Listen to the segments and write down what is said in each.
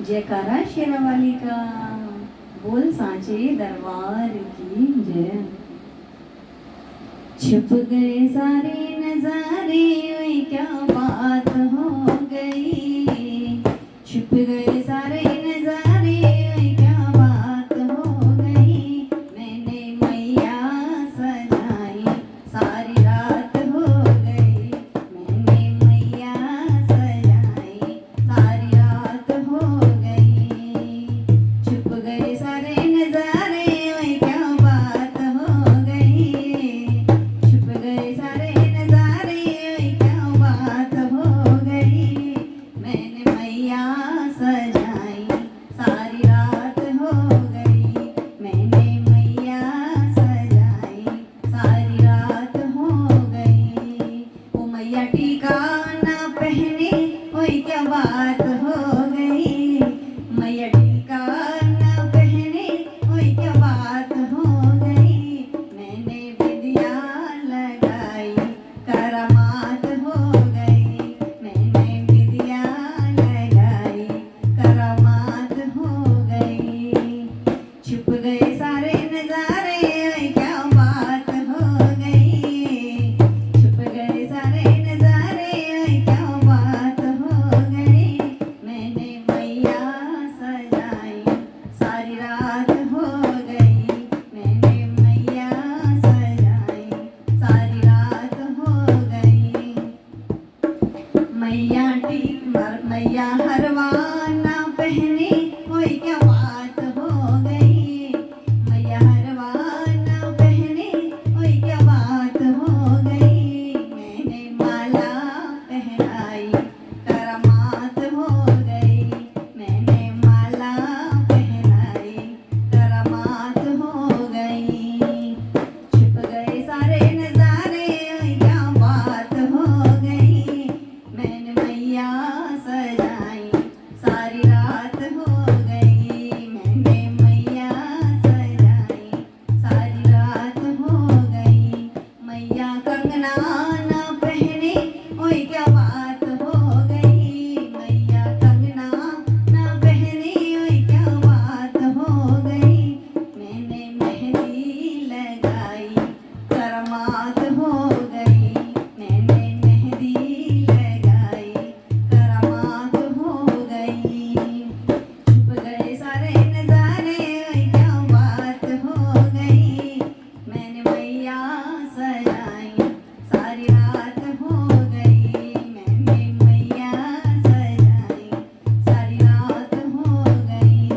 जयकारा शेरावाली का, बोल सांचे दरबार की जय। छुप गए सारे नजारे, ओए क्या बात हो गई। छुप गए सारे नजारे, ओए क्या बात हो गई। मैंने मैया सजाई, सारी रात हो गई। मैंने मैया सजाई, सारी रात हो गई। छुप गए सारे नजारे, ओए क्या बात हो गई। छुप गए सारे नजारे, ओए क्या बात हो गई। मैंने मैया सजाई, सारी रात हो गई। मैंने मैया सजाई, सारी रात हो गई। ओ मैया टीका ना पहने, ओए क्या बात हो गई। मैया टीका ना पहने, ओए क्या बात हो गई। मैंने बिंदिया लगाई, करामात हो गई। मैंने बिंदिया लगाई, करामात हो गई। छुप गए सारे नजारे, ओए क्या बात हो गई। छुप गए सारे नजारे, ओए क्या बात हो गई। मैंने मैया सजाई, सारी रात हो गई। मैंने मैया सजाई, सारी रात हो गई। मैया हरवा ना पहने, ओए क्या बात हो गई। मैया हरवा ना पहने, ओए क्या बात हो गई। मैंने माला पहनाई, करामात हो गई। मैंने माला पहनाई, करामात हो गई। छुप गए सारे नजारे, ओए क्या बात हो गई। मैंने मैया सजाई, सारी रात हो गई। मैंने मैया सजाई, सारी रात हो गई। मैया कंगना ना पहने, ओए क्या बात हो गई। मैया कंगना ना पहने, ओए क्या बात हो गई। मैंने मेहंदी लगाई, करामात हो गई। मैंने मेहंदी लगाई, करामात हो गई। छुप गए सारे नजारे, ओए क्या बात हो गई। मैंने मैया सजाई, सारी रात हो गई। मैंने मैया सजाई, सारी रात हो गई।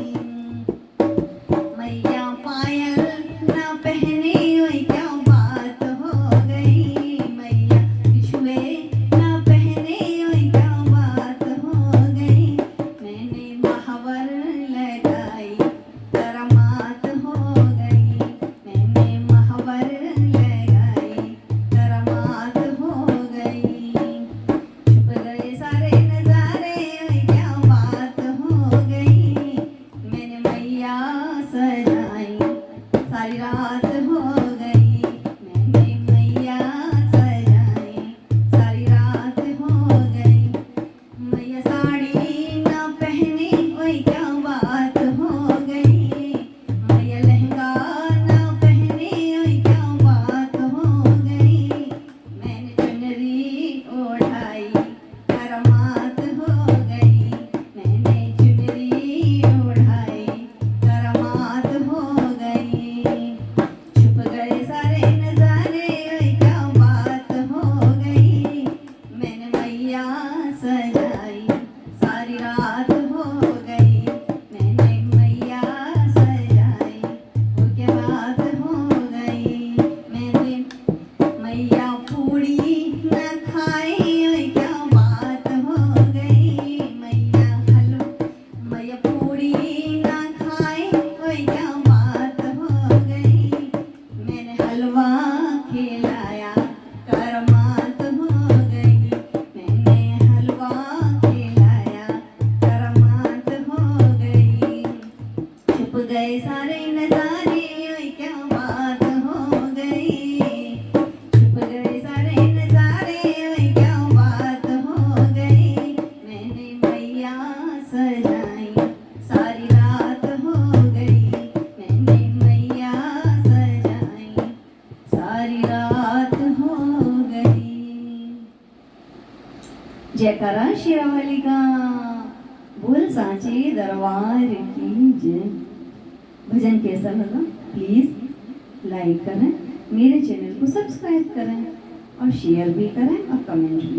मैया पायल ना पहने, ओए क्या बात हो गई। मैया बिछुए ना पहने, ओए क्या बात हो गई। मैंने महावर लगाई, करामात हो गई। मैंने महावर लगाई, करामात हो गई। छुप गए सारे नजारे, ओए क्या बात हो गई। मैंने मैया सजाई, सारी रात हो गई। मैंने मैया सजाई, सारी रात हो गई। मैया साड़ी ना पहने, ओए क्या बात हो गई। मैया लहंगा ना पहने, ओए क्या बात हो गई। मैंने चुनरी ओढ़ाई, करामात हो गई। मैंने चुनरी ओढ़ाई, करामात हो गई। छुप गए सारे नजारे, ओए क्या बात हो गई। मैंने मैया सजाई, सारी रात हो गई। मैंने मैया सजाई, वो क्या बात हो गई। मैंने मैया पूड़ी न खाई, ओए क्या बात हो गई। मैया पूड़ी न खाई, ओए क्या बात हो गई। मैंने हलवा खिलाया, करामात हो गई। मैंने हलवा खिलाया, करामात हो गई। छुप गए सारे नजारे, ओए क्या बात हो गई। छुप गए सारे नजारे, ओए क्या बात हो गई। मैंने मैया सजाई, सारी रात हो गई मैंने मैया सजाई, सारी रात हो गई। जयकारा शेरावाली का, बोल सांचे दरबार की जय। भजन कैसा लगा प्लीज लाइक करें, मेरे चैनल को सब्सक्राइब करें और शेयर भी करें और कमेंट भी